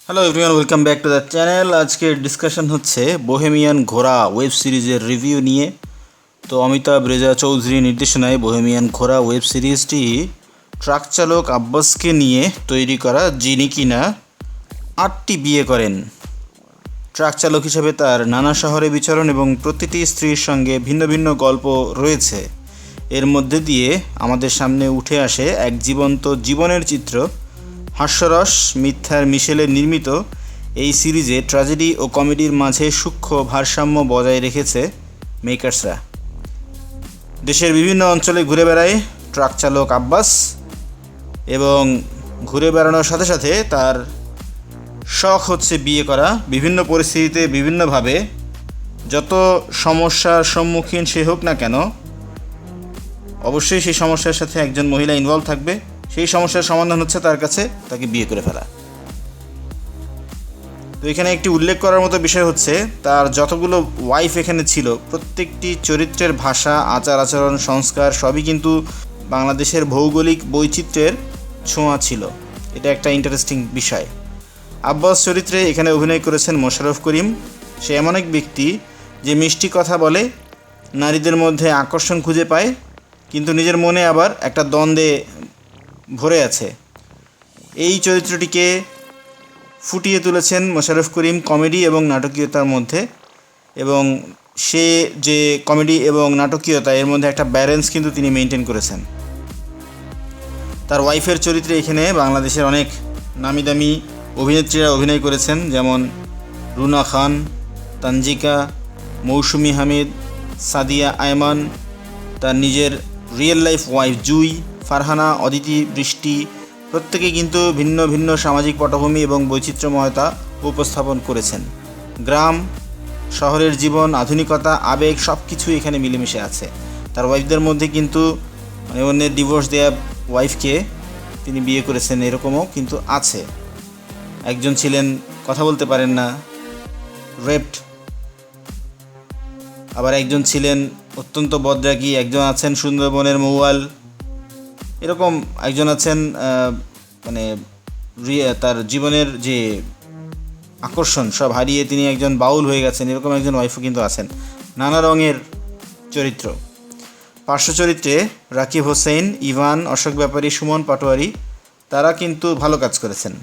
Hello everyone, welcome back to the channel. আজকের discussion হচ্ছে bohemian ঘোড়া ওয়েব সিরিজের রিভিউ নিয়ে। তো অমিতাভ রেজা চৌধুরী নির্দেশনায় বোহেমিয়ান ঘোড়া ওয়েব সিরিজটি ট্রাক চালক আব্বাসকে নিয়ে তৈরি করা, যিনি কিনা 8টি বিয়ে করেন। ট্রাক চালক হিসেবে তার নানা শহরে বিচরণ এবং প্রতিটি স্ত্রীর সঙ্গে ভিন্ন ভিন্ন গল্প রয়েছে। এর মধ্যে দিয়ে আমাদের সামনে উঠে আসে এক জীবন্ত জীবনের চিত্র। হাস্যরস মিথ্যার মিশেলে নির্মিত এই সিরিজে ট্র্যাজেডি ও কমেডির মাঝে সূক্ষ্ম ভারসাম্য বজায় রেখেছে মেকার্সরা। দেশের বিভিন্ন অঞ্চলে ঘুরে বেড়ায় ট্রাক চালক আব্বাস এবং ঘুরে বেড়ানোর সাথে সাথে তার শখ হচ্ছে বিয়ে করা। বিভিন্ন পরিস্থিতিতে বিভিন্নভাবে যত সমস্যার সম্মুখীন সে হোক না কেন, অবশ্যই সেই সমস্যার সাথে একজন মহিলা ইনভলভ থাকবে। সেই সমস্যার সমাধান হচ্ছে তার কাছে তাকে বিয়ে করে ফেলা। তো এখানে একটি উল্লেখ করার মতো বিষয় হচ্ছে তার যতগুলো ওয়াইফ এখানে ছিল, প্রত্যেকটি চরিত্রের ভাষা, আচার আচরণ, সংস্কার সবই কিন্তু বাংলাদেশের ভৌগোলিক বৈচিত্র্যের ছোঁয়া ছিল। এটা একটা ইন্টারেস্টিং বিষয়। আব্বাস চরিত্রে এখানে অভিনয় করেছেন মোশাররফ করিম। সে এমন এক ব্যক্তি যে মিষ্টি কথা বলে, নারীদের মধ্যে আকর্ষণ খুঁজে পায়, কিন্তু নিজের মনে আবার একটা দ্বন্দ্বে ভরে আছে। এই চরিত্রটিকে ফুটিয়ে তুলেছেন মোশাররফ করিম কমেডি এবং নাটকীয়তার মধ্যে, এবং সে যে কমেডি এবং নাটকীয়তা এর মধ্যে একটা ব্যালেন্স কিন্তু তিনি মেনটেন করেছেন। তার ওয়াইফের চরিত্রে এখানে বাংলাদেশের অনেক নামি দামি অভিনেত্রীরা অভিনয় করেছেন, যেমন রুনা খান, তানজিকা, মৌসুমি হামিদ, সাদিয়া আয়মান, তার নিজের রিয়েল লাইফ ওয়াইফ জুই, ফারহানা, অদিতি, বৃষ্টি, প্রত্যেকে কিন্তু ভিন্ন ভিন্ন সামাজিক পটভূমি এবং বৈচিত্র্যময়তা উপস্থাপন করেছেন। গ্রাম, শহরের জীবন, আধুনিকতা, আবেগ সব কিছু এখানে মিলেমিশে আছে। তার ওয়াইফদের মধ্যে কিন্তু অন্যের ডিভোর্স দেওয়া ওয়াইফকে তিনি বিয়ে করেছেন, এরকমও কিন্তু আছে। একজন ছিলেন কথা বলতে পারেন না, রেপড, আবার একজন ছিলেন অত্যন্ত বদরাগী, একজন আছেন সুন্দরবনের মৌয়াল, এরকম একজন আছেন মানে তার জীবনের যে আকর্ষণ সব হারিয়ে তিনি একজন বাউল হয়ে গেছেন, এরকম একজন ওয়াইফও কিন্তু আছেন। নানা রঙের চরিত্র। পার্শ্ব চরিত্রে রাকিব হোসেন, ইভান, অশোক ব্যাপারী, সুমন পাটোয়ারি, তারা কিন্তু ভালো কাজ করেছেন।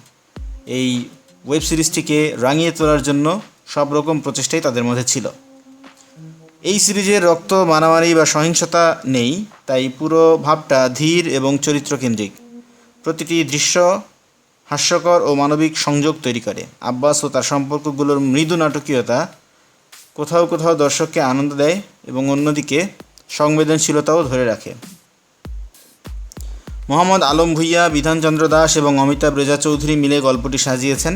এই ওয়েব সিরিজটিকে রাঙিয়ে তোলার জন্য সব রকম প্রচেষ্টাই তাদের মধ্যে ছিল। এই সিরিজের রক্ত, মারামারি বা সহিংসতা নেই, তাই পুরো ভাবটা ধীর এবং চরিত্রকেন্দ্রিক। প্রতিটি দৃশ্য হাস্যকর ও মানবিক সংযোগ তৈরি করে। আব্বাস ও তার সম্পর্কগুলোর মৃদু নাটকীয়তা কোথাও কোথাও দর্শককে আনন্দ দেয় এবং অন্যদিকে সংবেদনশীলতাও ধরে রাখে। মোহাম্মদ আলম ভূঁইয়া, বিধানচন্দ্র দাস এবং অমিতাভ রেজা চৌধুরী মিলে গল্পটি সাজিয়েছেন।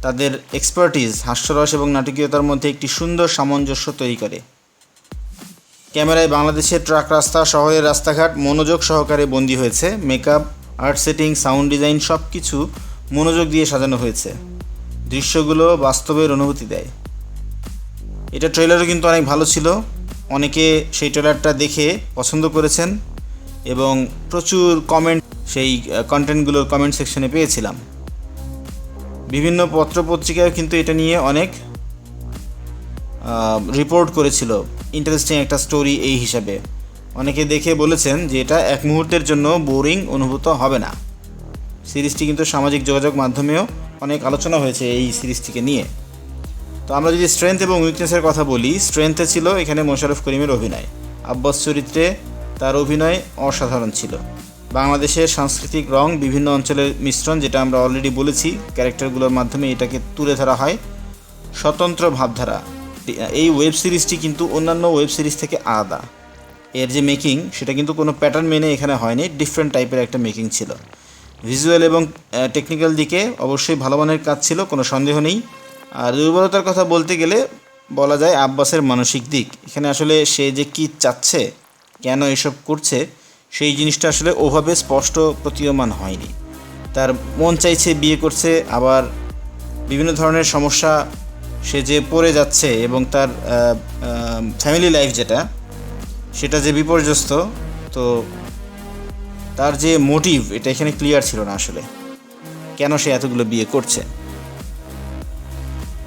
তাদের এক্সপার্টিজ হাস্যরস এবং নাটকীয়তার মধ্যে একটি সুন্দর সামঞ্জস্য তৈরি করে। ক্যামেরায় বাংলাদেশের ট্রাক রাস্তা, শহরের রাস্তাঘাট মনোযোগ সহকারে বন্দী হয়েছে। Makeup, art setting, sound design সব কিছু মনোযোগ দিয়ে সাজানো হয়েছে। দৃশ্যগুলো বাস্তবের অনুভূতি দেয়। এটা ট্রেলারও কিন্তু অনেক ভালো ছিল। অনেকে সেই ট্রেলারটা দেখে পছন্দ করেছেন এবং প্রচুর কমেন্ট সেই কন্টেন্টগুলোর কমেন্ট সেকশনে পেয়েছিলাম। বিভিন্ন পত্রপত্রিকায় কিন্তু এটা নিয়ে অনেক রিপোর্ট করেছিল, ইন্টারেস্টিং একটা স্টোরি এই হিসাবে। অনেকে দেখে বলেছেন যে এটা এক মুহূর্তের জন্য বোরিং অনুভূত হবে না। সিরিজটি কিন্তু সামাজিক যোগাযোগ মাধ্যমেও অনেক আলোচনা হয়েছে এই সিরিজটিকে নিয়ে। তো আমরা যদি স্ট্রেংথ এবং উইকনেসের কথা বলি, স্ট্রেংথে ছিল এখানে মোশাররফ করিমের অভিনয়। আব্বাস চরিত্রে তার অভিনয় অসাধারণ ছিল। বাংলাদেশের সাংস্কৃতিক রং, বিভিন্ন অঞ্চলের মিশ্রণ, যেটা আমরা অলরেডি বলেছি, ক্যারেক্টারগুলোর মাধ্যমে এটাকে তুলে ধরা হয়। স্বতন্ত্র ভাবধারা। এই ওয়েব সিরিজটি কিন্তু অন্যান্য ওয়েব সিরিজ থেকে আলাদা। এর যে মেকিং সেটা কিন্তু কোনো প্যাটার্ন মেনে এখানে হয়নি, ডিফারেন্ট টাইপের একটা মেকিং ছিল। ভিজুয়াল এবং টেকনিক্যাল দিকে অবশ্যই ভালো মানের কাজ ছিল, কোনো সন্দেহ নেই। আর দুর্বলতার কথা বলতে গেলে বলা যায় আব্বাসের মানসিক দিক। এখানে আসলে সে যে কী চাচ্ছে, কেন এসব করছে, সেই জিনিসটা আসলে ওভাবে স্পষ্ট প্রতীয়মান হয়নি। তার মন চাইছে, বিয়ে করছে, আবার বিভিন্ন ধরনের সমস্যা সে যে পড়ে যাচ্ছে এবং তার ফ্যামিলি লাইফ সেটা যে বিপর্যস্ত, তো তার যে মোটিভ এটা এখানে ক্লিয়ার ছিল না আসলে, কেন সে এতগুলো বিয়ে করছে।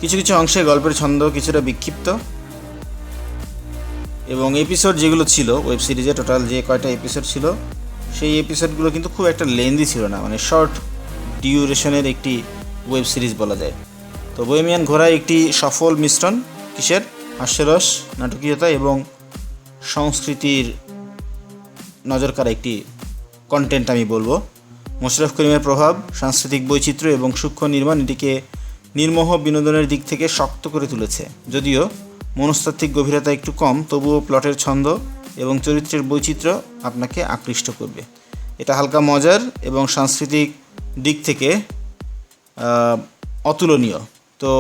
কিছু কিছু অংশে গল্পের ছন্দ কিছুটা বিক্ষিপ্ত, এবং এপিসোড যেগুলো ছিল ওয়েব সিরিজে টোটাল যে কয়টা এপিসোড ছিল সেই এপিসোডগুলো কিন্তু খুব একটা লেন্দি ছিল না, মানে শর্ট ডিউরেশনের একটি ওয়েব সিরিজ বলা যায়। তো বোহেমিয়ান ঘোড়া একটি সফল মিশ্রণ কিসের? হাস্যরস, নাটকীয়তা এবং সংস্কৃতির নজর কাড়া একটি কন্টেন্ট আমি বলবো। মোশাররফ করিমের প্রভাব, সাংস্কৃতিক বৈচিত্র্য এবং সূক্ষ্ম নির্মাণ এটিকে নির্মোহ বিনোদনের দিক থেকে শক্ত করে তুলেছে। যদিও মনস্তাত্ত্বিক গভীরতা একটু কম, তবুও প্লটের ছন্দ এবং চরিত্রের বৈচিত্র্য আপনাকে আকৃষ্ট করবে। এটা হালকা মজার এবং সাংস্কৃতিক দিক থেকে অতুলনীয়। তো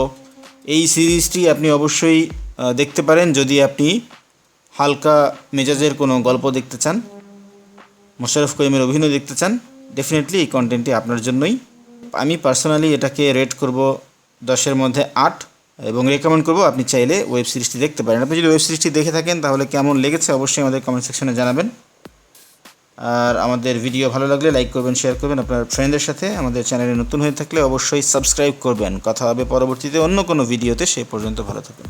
এই সিরিজটি আপনি অবশ্যই দেখতে পারেন যদি আপনি হালকা মেজাজের কোনো গল্প দেখতে চান, মোশাররফ করিমের অভিনয় দেখতে চান, ডেফিনেটলি এই কন্টেন্টটি আপনার জন্যই। আমি পার্সোনালি এটাকে রেট করব 10-এর মধ্যে 8 এবং রেকমেন্ড করব আপনি চাইলে ওয়েব সিরিজটি দেখতে পারেন। আপনি যদি ওয়েব সিরিজটি দেখে থাকেন তাহলে কেমন লেগেছে অবশ্যই আমাদের কমেন্ট সেকশনে জানাবেন। আর আমাদের ভিডিও ভালো লাগলে লাইক করবেন, শেয়ার করবেন আপনার ফ্রেন্ডদের সাথে। আমাদের চ্যানেলে নতুন হয়ে থাকলে অবশ্যই সাবস্ক্রাইব করবেন। কথা হবে পরবর্তীতে অন্য কোনো ভিডিওতে, সেই পর্যন্ত ভালো থাকুন।